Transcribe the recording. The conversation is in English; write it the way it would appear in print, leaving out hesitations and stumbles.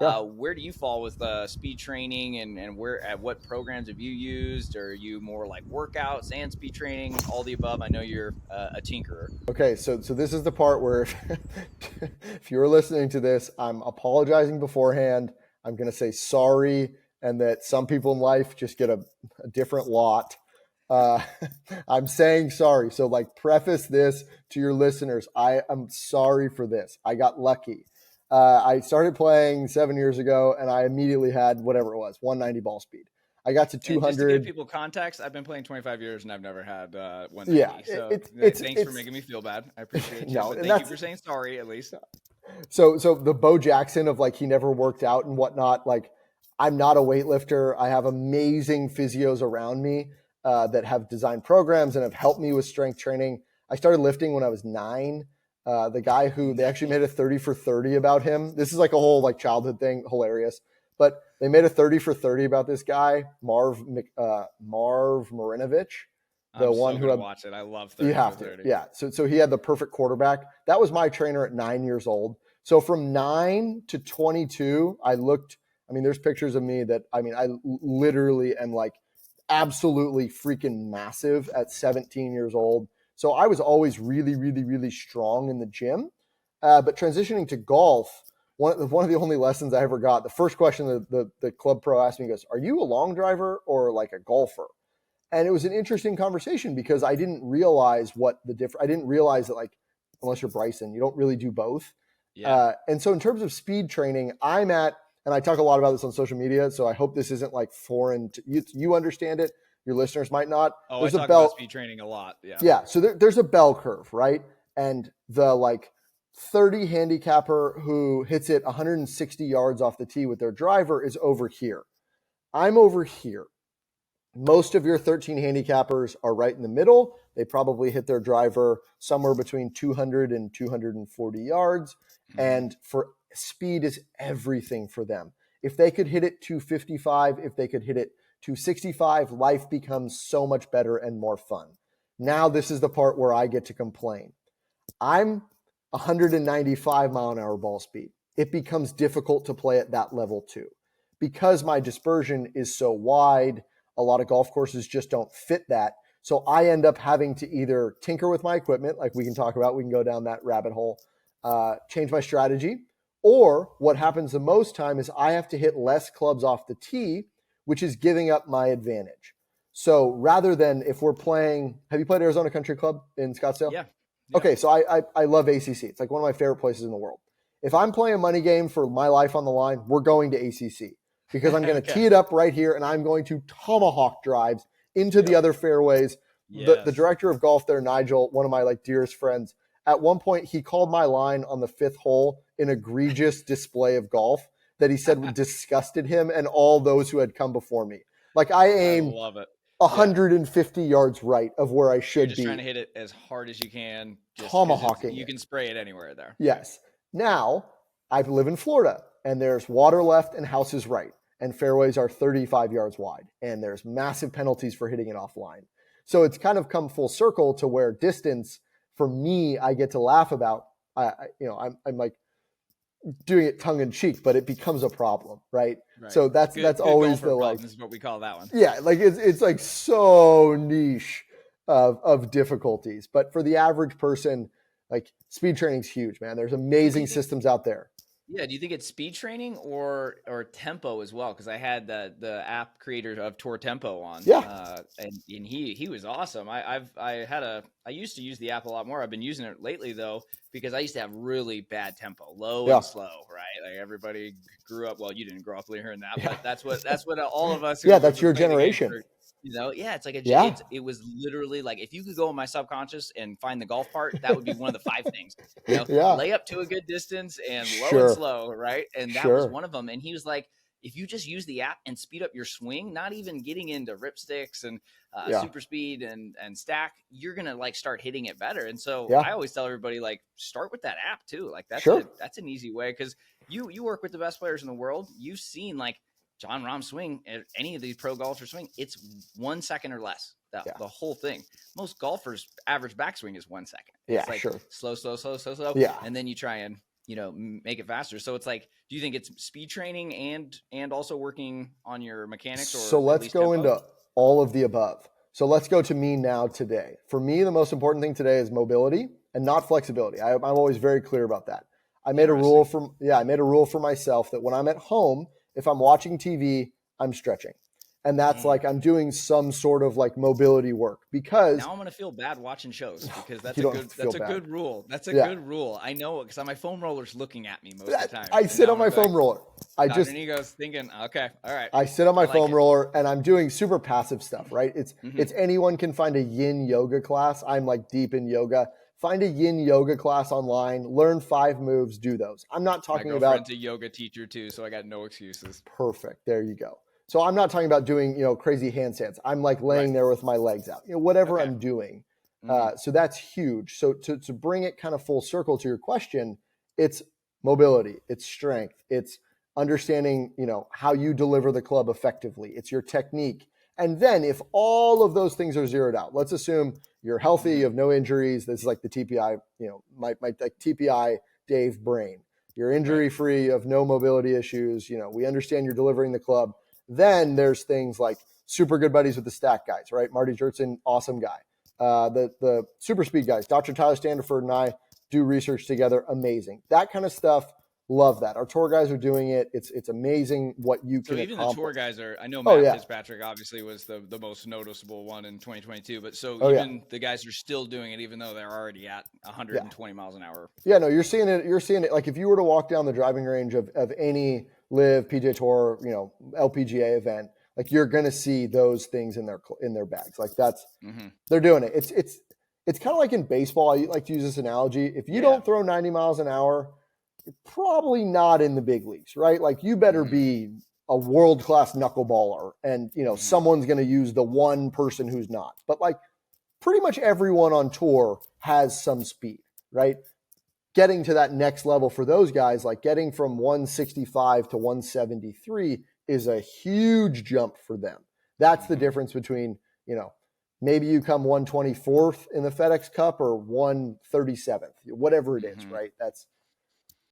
Yeah. Where do you fall with speed training, and where at what programs have you used? Or are you more like workouts and speed training, all the above? I know you're a tinkerer. Okay, so this is the part where if you're listening to this, I'm apologizing beforehand. I'm going to say sorry, and that some people in life just get a different lot. Uh, I'm saying sorry. So, like, preface this to your listeners. I am sorry for this. I got lucky. I started playing 7 years ago, and I immediately had whatever it was, 190 ball speed. I got to And just to give 200. people context, I've been playing 25 years and I've never had Yeah, 190. So thanks for it's making me feel bad. I appreciate you. no, But and thank you that's for saying sorry at least. so the Bo Jackson of like he never worked out and whatnot. Like I'm not a weightlifter. I have amazing physios around me that have designed programs and have helped me with strength training. I started lifting when I was 9. The guy who they actually made a 30 for 30 about him. This is like a whole like childhood thing, hilarious. But they made a 30 for 30 about this guy, Marv Marinovich, the I'm one so who gonna had, watch it. I love you 30 for have to. 30. Yeah. So he had the perfect quarterback. That was my trainer at 9 years old. So from 9 to 22, I mean, there's pictures of me that, I mean, I literally am like absolutely freaking massive at 17 years old. So I was always really, really, really strong in the gym. But transitioning to golf, one of the only lessons I ever got, the first question the club pro asked me goes, "Are you a long driver or like a golfer?" And it was an interesting conversation because I didn't realize I didn't realize that, like, unless you're Bryson, you don't really do both. Yeah. And so in terms of speed training, and I talk a lot about this on social media, so I hope this isn't like foreign to you. You understand it. Your listeners might not. Oh, I There's a talk about bell. speed training a lot. Yeah. Yeah. So there's a bell curve, right? And the like 30 handicapper who hits it 160 yards off the tee with their driver is over here. I'm over here. Most of your 13 handicappers are right in the middle. They probably hit their driver somewhere between 200 and 240 yards. Mm-hmm. And for speed is everything for them. If they could hit it 255, if they could hit it 265, life becomes so much better and more fun. Now, this is the part where I get to complain. I'm 195 mile an hour ball speed. It becomes difficult to play at that level too. Because my dispersion is so wide, a lot of golf courses just don't fit that. So I end up having to either tinker with my equipment, like we can talk about, we can go down that rabbit hole, change my strategy, or what happens the most time is I have to hit less clubs off the tee, which is giving up my advantage. So rather than if we're playing, have you played Arizona Country Club in Scottsdale? Yeah. Okay, so I love ACC. It's like one of my favorite places in the world. If I'm playing a money game for my life on the line, we're going to ACC because I'm going to Okay. tee it up right here and I'm going to tomahawk drives into the other fairways. The Yes. director of golf there, Nigel, one of my like dearest friends, at one point he called my line on the 5th hole an egregious display of golf that he said disgusted him and all those who had come before me. Like I I aimed love it. Yeah. 150 yards right of where I You're should just trying be. to hit it as hard as you can, just because Tomahawking you it. can spray it anywhere there. Yes. Now, I live in Florida, and there's water left and houses right, and fairways are 35 yards wide, and there's massive penalties for hitting it offline. So it's kind of come full circle to where distance, for me, I get to laugh about. I'm like doing it tongue in cheek, but it becomes a problem, right? Right. So that's Good always golfer the like, problem is what we call that one. yeah, like it's like so niche of difficulties. But for the average person, like speed training's huge, man. There's And do amazing you think systems out there. Yeah, do you think it's speed training or tempo as well? Because I had the app creator of Tour Tempo on, Yeah. And he was awesome. I used to use the app a lot more. I've been using it lately though because I used to have really bad tempo, low Yeah. and slow, right? Like everybody grew up. Well, you didn't grow up hearing that, Yeah. but that's what all of us Yeah, who that's your play the game generation. for. Yeah, it's like Yeah. it was literally like if you could go in my subconscious and find the golf part, that would be one of the 5 things. Yeah. Lay up to a good distance and low and Sure. slow, right? And that was Sure. one of them. And he was like, if you just use the app and speed up your swing, not even getting into ripsticks and Yeah. super speed and stack, you're gonna like start hitting it better. And so Yeah. I always tell everybody like start with that app too. Like that's Sure. that's an easy way because you work with the best players in the world. You've seen like John Rahm swing, any of these pro golfers swing, it's 1 second or less. The whole thing. Most golfers' average backswing is 1 second. Yeah, It's like sure. slow, Yeah. and then you try and make it faster. So it's like, do you think it's speed training and also working on your mechanics? Or so let's go into all of the above. So let's go to me now today. For me, the most important thing today is mobility and not flexibility. I'm always very clear about that. I made a rule for myself that when I'm at home, if I'm watching TV, I'm stretching. And that's like I'm doing some sort of like mobility work, because now I'm going to feel bad watching shows, because that's a good rule. That's a good rule. I know it, because my foam roller's looking at me most of the time. I sit on my foam roller. Dr. Nico's thinking, okay, all right. I sit on my foam roller and I'm doing super passive stuff, right? It's anyone can find a yin yoga class. I'm like deep in yoga. Find a yin yoga class online, learn 5 moves, do those. I'm not talking about. My girlfriend's a yoga teacher too, so I got no excuses. Perfect. There you go. So I'm not talking about doing, crazy handstands. I'm like laying there with my legs out, whatever I'm doing. So that's huge. So to bring it kind of full circle to your question, it's mobility, it's strength, it's understanding, how you deliver the club effectively. It's your technique. And then if all of those things are zeroed out, let's assume you're healthy, you have no injuries. This is like the TPI, my like TPI Dave brain. You're injury free, you have no mobility issues. We understand you're delivering the club. Then there's things like super good buddies with the stack guys, right? Marty Jertson, awesome guy. The super speed guys, Dr. Tyler Standiford and I do research together. Amazing. That kind of stuff. Love that. Our tour guys are doing it. It's amazing what you can accomplish. So even the tour guys I know Matt Fitzpatrick obviously was the most noticeable one in 2022, but the guys are still doing it, even though they're already at 120 miles an hour. Yeah, no, you're seeing it. Like if you were to walk down the driving range of any Live, PJ Tour, LPGA event, like you're going to see those things in their bags. Like that's, they're doing it. It's kind of like in baseball. I like to use this analogy. If you don't throw 90 miles an hour, you're probably not in the big leagues, right? Like you better be a world-class knuckleballer, and someone's going to use the one person who's not. But like pretty much everyone on tour has some speed, right? Getting to that next level for those guys, like getting from 165 to 173 is a huge jump for them. That's the difference between, maybe you come 124th in the FedEx Cup or 137th, whatever it is, right?